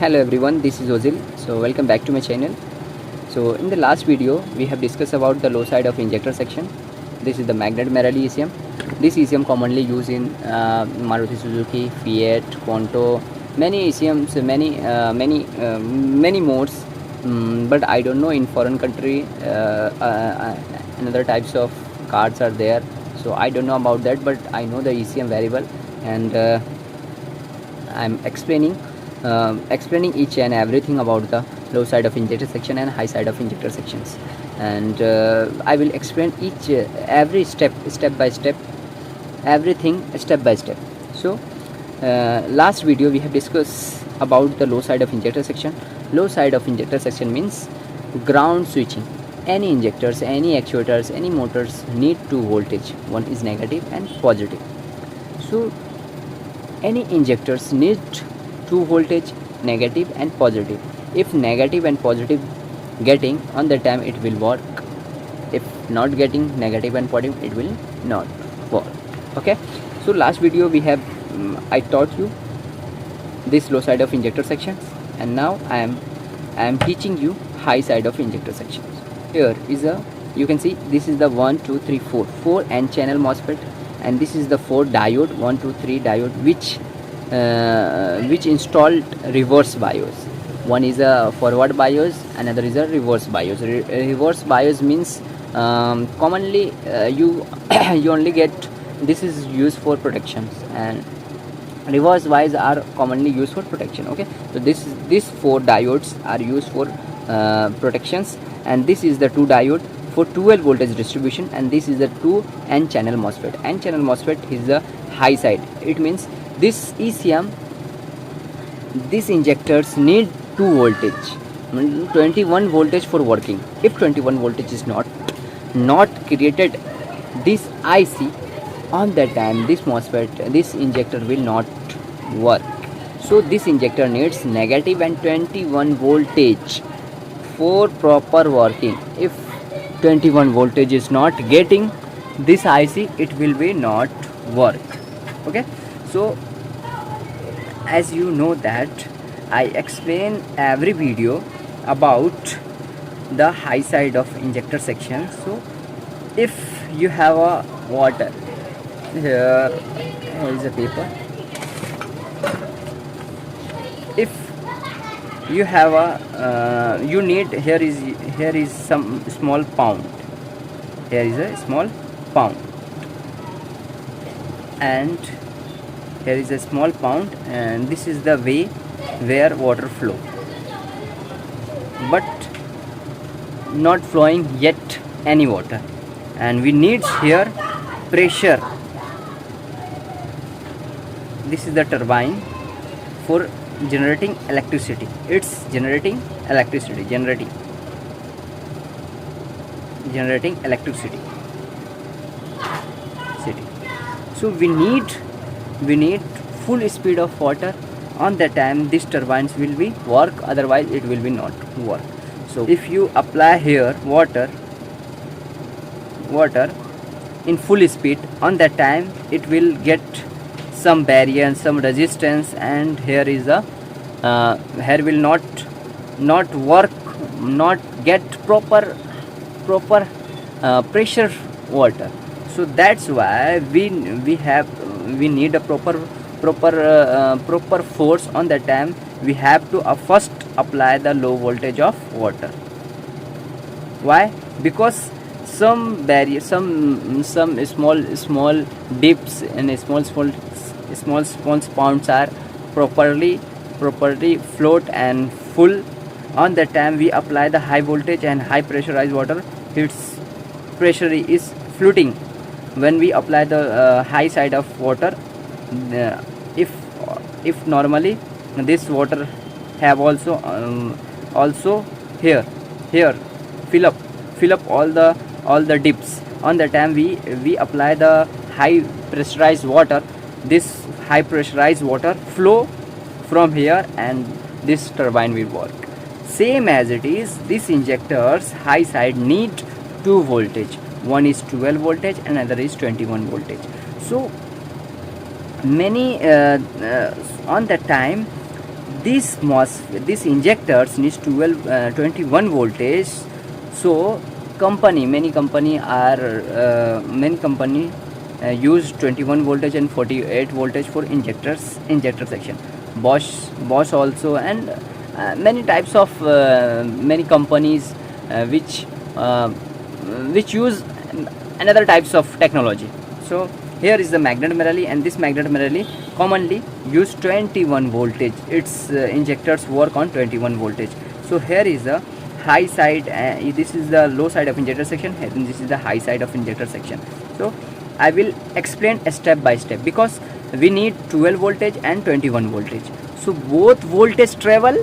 Hello everyone, this is Ozil. So welcome back to my channel. So in the last video we have discussed about the low side of injector section. This is the magnet Marelli ECM. This ECM commonly used in Maruti Suzuki, Fiat, Quanto, many ECMs, many modes. But I don't know in foreign country another types of cars are there. So I don't know about that, but I know the ECM very well, and I'm explaining each and everything about the low side of injector section and high side of injector sections, and I will explain each every step by step, everything step by step. So last video we have discussed about the low side of injector section. Low side of injector section means ground switching. Any injectors, any actuators, any motors need two voltage. One is negative and positive. So any injectors need two voltage, negative and positive. If negative and positive getting on the time, it will work. If not getting negative and positive, it will not work. Okay, so last video we have I taught you this low side of injector sections, and now I am teaching you high side of injector sections. Here is a, you can see this is the 1 2 3 4 n channel MOSFET, and this is the 4 diode, 1 2 3 diode, which installed reverse BIOS. One is a forward BIOS, another is a reverse BIOS. Reverse BIOS means commonly you you only get, this is used for protections, and reverse BIOS are commonly used for protection. Okay, so these 4 diodes are used for protections, and this is the 2 diode for 12 voltage distribution, and this is the 2 n channel MOSFET. N channel MOSFET is the high side. It means this ECM, these injectors need 2 voltage, 21 voltage for working. If 21 voltage is not created, this IC on that time, this MOSFET, this injector will not work. So this injector needs negative and 21 voltage for proper working. If 21 voltage is not getting this IC, it will be not work. Okay, so as you know that I explain every video about the high side of injector section. So if you have a water, here is a paper. If you have a you need, here is some small pound, here is a small pound, and here is a small pound, and this is the way where water flow, but not flowing yet any water, and we need here pressure. This is the turbine for generating electricity. It's generating electricity, generating electricity. So we need full speed of water. On that time this turbines will be work, otherwise it will be not work. So if you apply here water in full speed, on that time it will get some barrier and some resistance, and here is a here will not work, not get proper pressure water. So that's why we need a proper force. On that time we have to first apply the low voltage of water. Why? Because some barrier, some small dips and small ponds are properly float and full. On that time we apply the high voltage and high pressurized water. Its pressure is floating. When we apply the high side of water, if normally this water have also here fill up all the dips. On the time we apply the high pressurized water, this high pressurized water flow from here, and this turbine will work. Same as it is, this injectors high side need 2 voltage. One is 12 voltage, another is 21 voltage. So many on that time this injectors needs 21 voltage. So many company use 21 voltage and 48 voltage for injector section. Bosch also, and many types of many companies which use another types of technology. So here is the magnet Marelli, and this magnet Marelli commonly use 21 voltage. Its injectors work on 21 voltage. So here is the high side, this is the low side of injector section, and this is the high side of injector section. So I will explain step by step, because we need 12 voltage and 21 voltage. So both voltage travel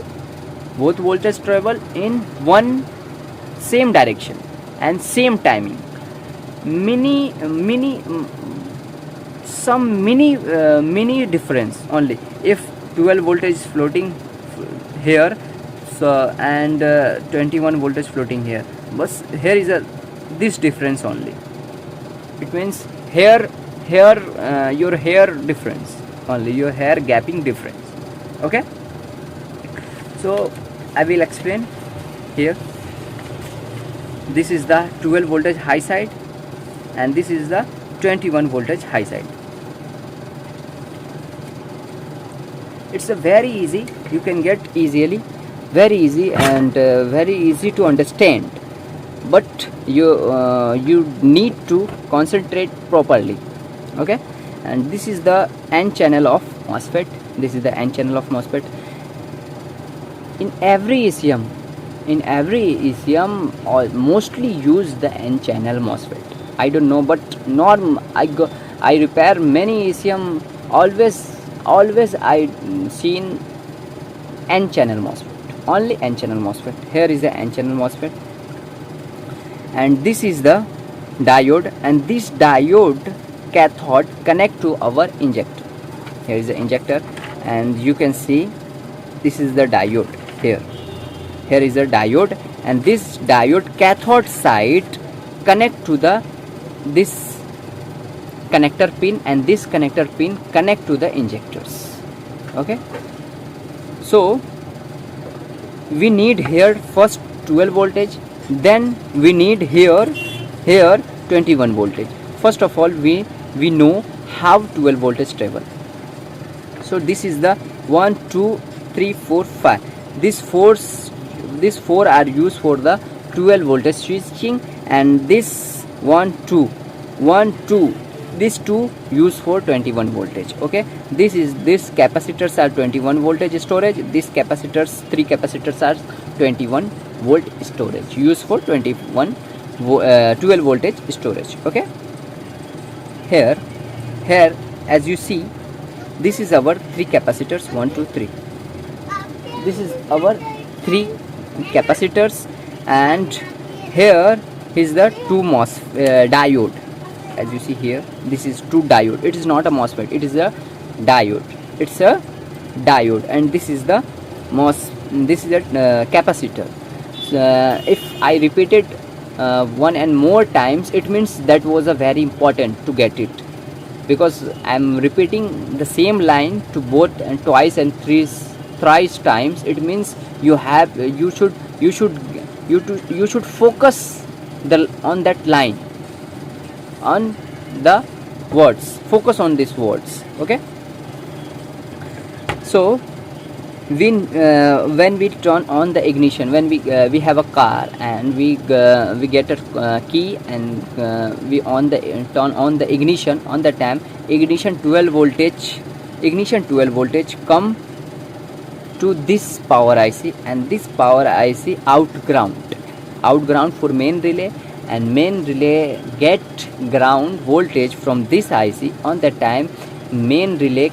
in one same direction and same timing. Mini difference only. If 12 voltage is floating here, so and 21 voltage floating here, but here is this difference only. It means here your hair difference only, your hair gapping difference. Okay, so I will explain here. This is the 12 voltage high side, and this is the 21 voltage high side. It's a very easy, you can get easily, very easy, and very easy to understand, but you need to concentrate properly. Okay, and this is the N channel of MOSFET. This is the N channel of MOSFET. In every ECM mostly use the N channel MOSFET. I don't know, but I repair many ECM, always I seen N channel MOSFET, only N channel MOSFET. Here is the N channel MOSFET, and this is the diode, and this diode cathode connect to our injector. Here is the injector, and you can see this is the diode. Here is the diode, and this diode cathode side connect to this connector pin, and this connector pin connect to the injectors. Okay, so we need here first 12 voltage, then we need here 21 voltage. First of all, we know how 12 voltage travel. So this is the 1 2 3 4 5. These four are used for the 12 voltage switching, and this 1 2 these two used for 21 voltage. Okay, this capacitors are 21 voltage storage. These capacitors, 3 capacitors are 21 volt storage, used for 12 voltage storage. Okay, here as you see, this is our 3 capacitors, 1 2 3. This is our 3 capacitors, and here is the 2 diode. As you see here, this is 2 diode. It is not a MOSFET, it is a diode. It's a diode, and this is the this is a capacitor. If I repeat it one and more times, it means that was a very important to get it, because I am repeating the same line to both and twice and thrice times. It means you should focus on that line, on the words, focus on these words. Okay, so when we turn on the ignition, when we have a car and we get a key, and we turn on the ignition, on the time ignition 12 voltage come to this power IC, and this power IC outground for main relay, and main relay get ground voltage from this IC. On the time main relay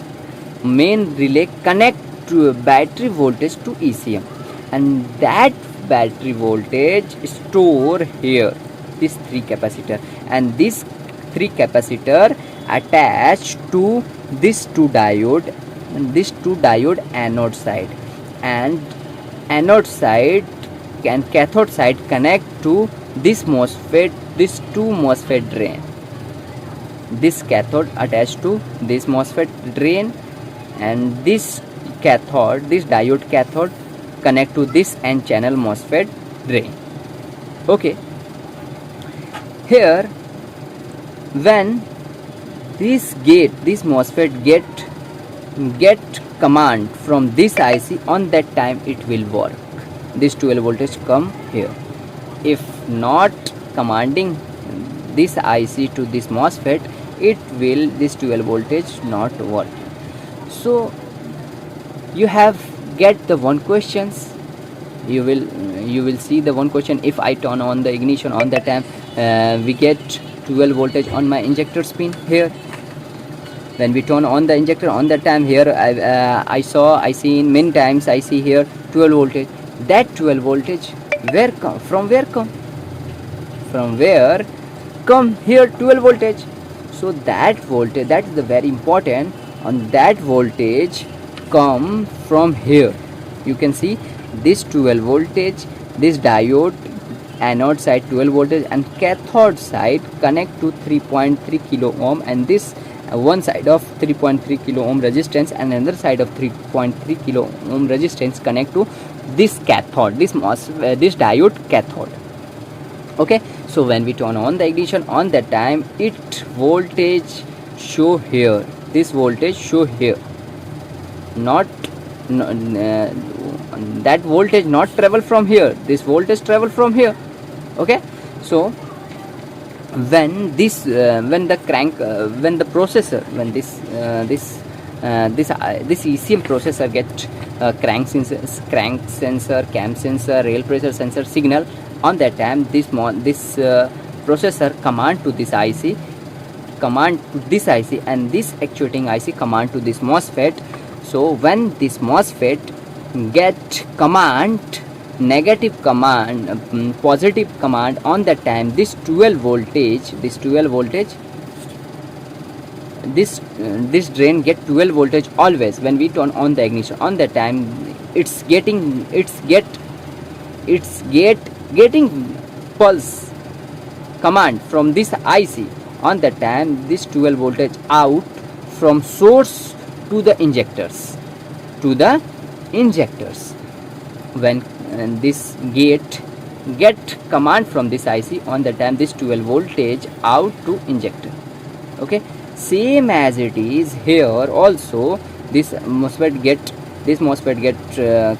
connect to battery voltage to ECM, and that battery voltage store here this 3 capacitor, and this 3 capacitor attached to this 2 diode, and this 2 diode anode side, and anode side and cathode side connect to this MOSFET, this 2 MOSFET drain. This cathode attached to this MOSFET drain, and this cathode, this diode cathode connect to this n channel MOSFET drain. Okay, here when this MOSFET get command from this IC, on that time it will work. This 12 voltage come here. If not commanding this IC to this MOSFET, this 12 voltage not work. So you have get the one questions. You will see the one question. If I turn on the ignition, on that time we get 12 voltage on my injector pin here. When we turn on the injector, on that time here I see in many times I see here 12 voltage. That 12 voltage from where come here 12 voltage. So that voltage, that is the very important, on that voltage come from here. You can see this 12 voltage, this diode anode side 12 voltage and cathode side connect to 3.3 kilo ohm, and this one side of 3.3 kilo ohm resistance and another side of 3.3 kilo ohm resistance connect to this cathode, this diode cathode. Okay, so when we turn on the ignition, on that time it voltage show here, this voltage show here, not that voltage not travel from here, this voltage travel from here. Okay, so when the processor, when this ECM processor get crank sensor, cam sensor, rail pressure sensor signal, on that time this processor command to this IC, and this actuating IC command to this MOSFET. So when this MOSFET get command, negative command, positive command, on that time this 12 voltage, this drain get 12 voltage always. When we turn on the ignition, on that time it's getting pulse command from this IC. On that time this 12 voltage out from source to the injectors, when this get command from this IC, on the time this 12 voltage out to injector. Okay, same as it is here also, this MOSFET get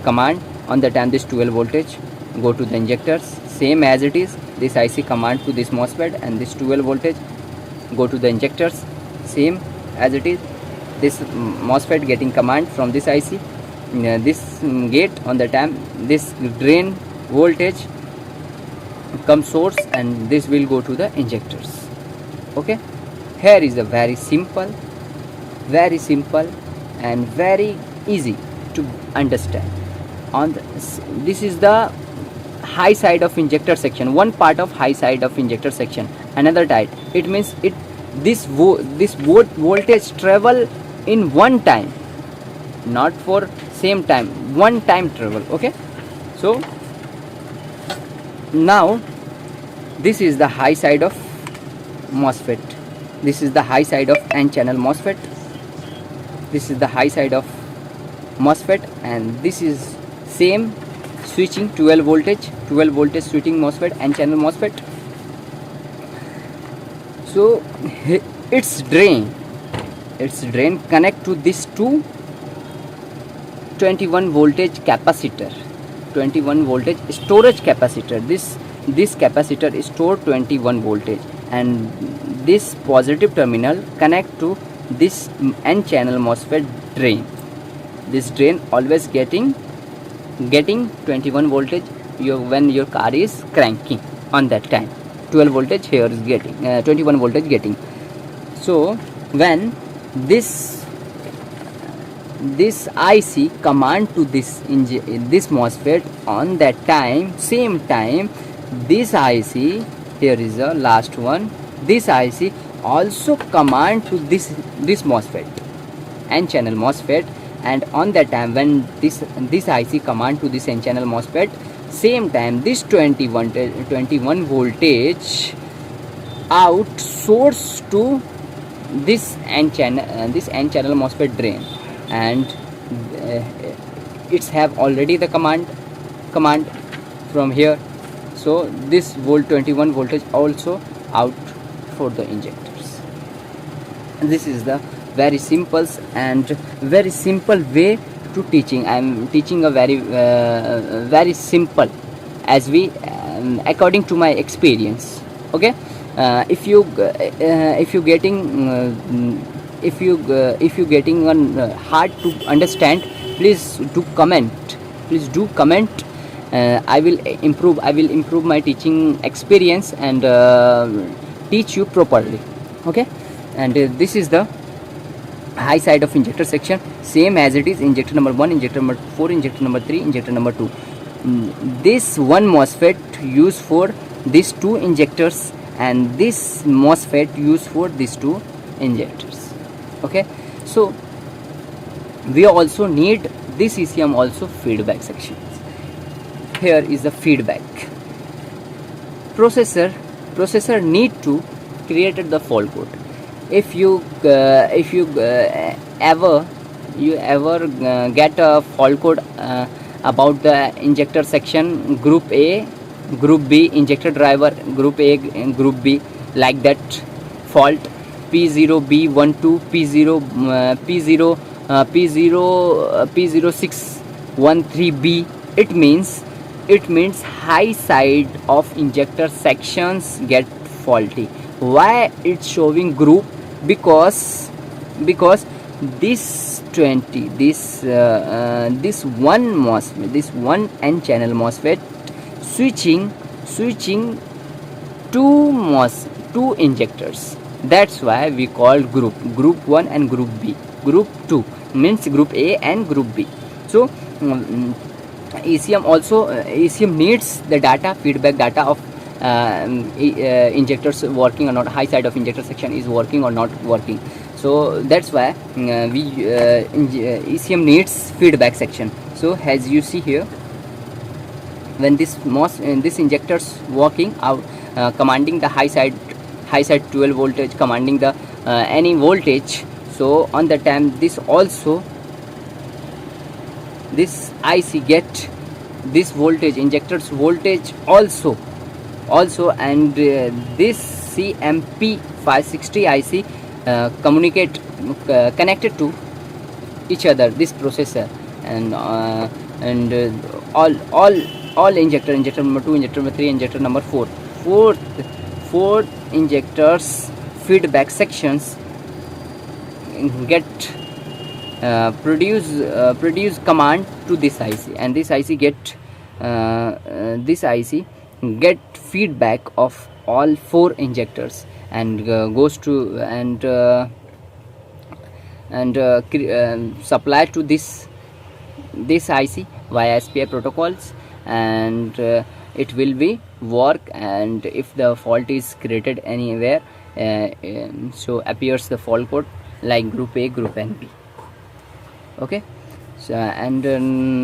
command, on the time this 12 voltage go to the injectors. Same as it is, this IC command to this MOSFET and this 12 voltage go to the injectors. Same as it is, this MOSFET getting command from this IC, this gate, on the time this drain voltage come source and this will go to the injectors. Okay, here is a very simple and very easy to understand. This is the high side of injector section, one part of high side of injector section, another side. It means this voltage travel in one time, not for same time, one time travel. Okay, so now this is the high side of MOSFET, this is the high side of n channel MOSFET, this is the high side of MOSFET, and this is same switching 12 voltage switching MOSFET, n channel MOSFET. So its drain connect to this 21 voltage capacitor, 21 voltage storage capacitor. This capacitor store 21 voltage, and this positive terminal connect to this n channel MOSFET drain. This drain always getting 21 voltage when your car is cranking. On that time 12 voltage here is getting 21 voltage getting. So when this IC command to this MOSFET, on that time, same time this IC, here is the last one, this IC also command to this MOSFET, n channel MOSFET, and on that time when this IC command to this n channel MOSFET, same time this 21 voltage out source to this n channel MOSFET drain, and it's have already the command from here. So this 21 voltage also out for the injectors. And this is the very simple and very simple way to teaching. I am teaching a very simple, as we according to my experience. Okay, if you getting hard to understand, please do comment. I will improve my teaching experience and teach you properly. Okay, and this is the high side of injector section, same as it is injector number 1, injector number 4, injector number 3, injector number 2. This one MOSFET used for these two injectors, and this MOSFET used for these two injectors. Okay, so we also need this ECM also feedback section. Here is the feedback. Processor need to create the fault code. If you ever get a fault code about the injector section, group A, group B, injector driver, group A and group B, like that fault, P0B12, P0613B, it means high side of injector sections get faulty. Why it's showing group? Because this 20 this one MOSFET, this one N channel MOSFET switching two injectors. That's why we call group 1 and group B. Group 2 means group A and group B. So ECM needs the data, feedback data of injectors working or not, high side of injector section is working or not working. So that's why ECM needs feedback section. So as you see here, when this injectors working out, commanding the high side 12 voltage, commanding the any voltage, so on the time this IC get this voltage, injectors voltage also, and this CMP 560 IC connected to each other, this processor, and all injector number 2, injector number 3, injector number 4, four injectors feedback sections get produce command to this IC, and this IC get feedback of all 4 injectors, and goes to supply to this IC via SPI protocols, and it will be work. And if the fault is created anywhere, so appears the fault code like group A, group N, B. Okay, so and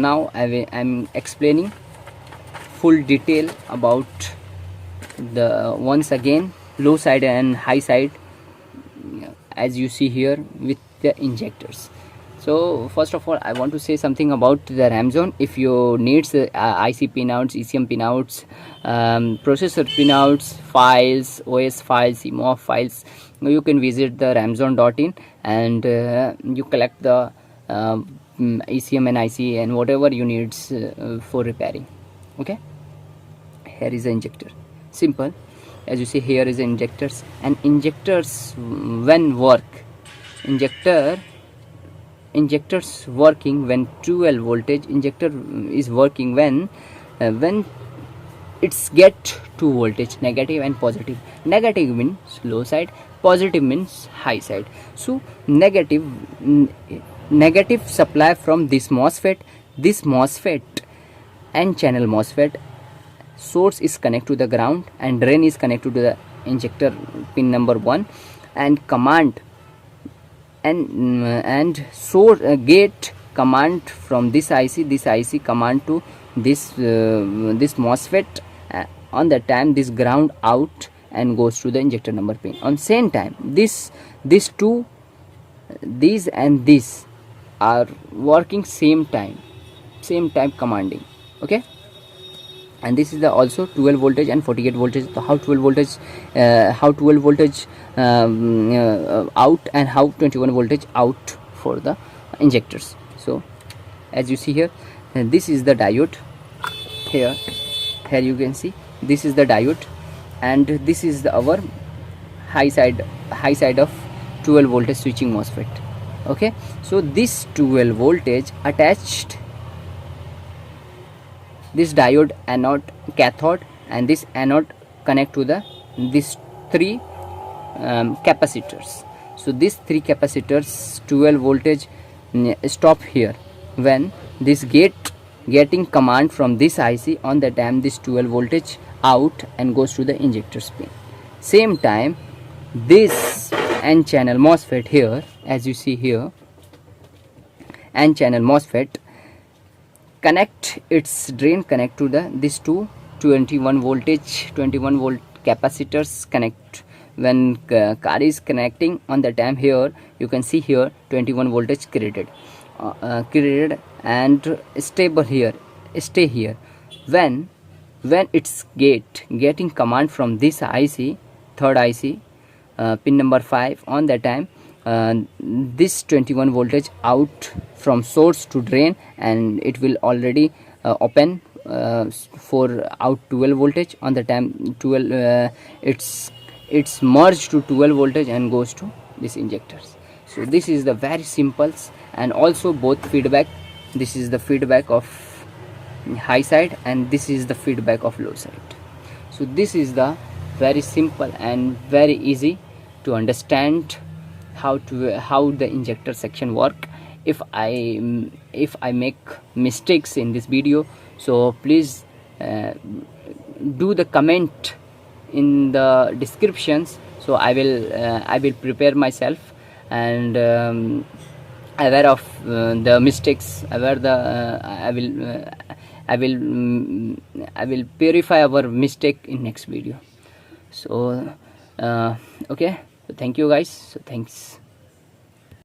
now I'm explaining full detail about the once again low side and high side, as you see here with the injectors. So first of all, I want to say something about the RAM zone. If you needs IC pinouts, ECM pinouts, processor pinouts, files, OS files, CMOS files, you can visit the ramzone.in, and you collect the ECM and IC and whatever you needs for repairing. Okay, here is the injector, simple. As you see, here is the injectors, and injectors when work, injectors working when 12 voltage, injector is working when it's get 2 voltage, negative and positive. Negative means low side, positive means high side. So negative supply from this MOSFET N channel MOSFET, source is connected to the ground and drain is connected to the injector pin number 1, and command and source gate command from this IC command to this MOSFET. On the time this ground out and goes to the injector number pin. On same time, these and this are working same time commanding. Okay, and this is the also 12 voltage and 48 voltage. So how 12 voltage out, and how 21 voltage out for the injectors. So as you see here, this is the diode. Here you can see this is the diode, and this is the our high side of 12 voltage switching MOSFET. Okay, so this 12 voltage attached this diode anode cathode, and this anode connect to the these three capacitors. So these three capacitors 12 voltage stop here when this getting command from this IC. On the time this 12 voltage out and goes to the injectors pin. Same time this N channel MOSFET here, as you see here, N channel MOSFET connect its drain connect to the this two 21 volt capacitors connect. When car is connecting, on the time here you can see here 21 voltage created and stable here, stay here. When it's getting command from this IC, third IC, pin number 5, on that time this 21 voltage out from source to drain, and it will already open for out 12 voltage. On the time 12 it's merged to 12 voltage and goes to this injectors. So this is the very simple, and also both feedback. This is the feedback of high side, and this is the feedback of low side. So this is the very simple and very easy to understand how the injector section work. If I make mistakes in this video, so please do the comment in the descriptions, so I will prepare myself and aware of the mistakes, aware the I will purify our mistake in next video. So okay, so thank you guys. So thanks.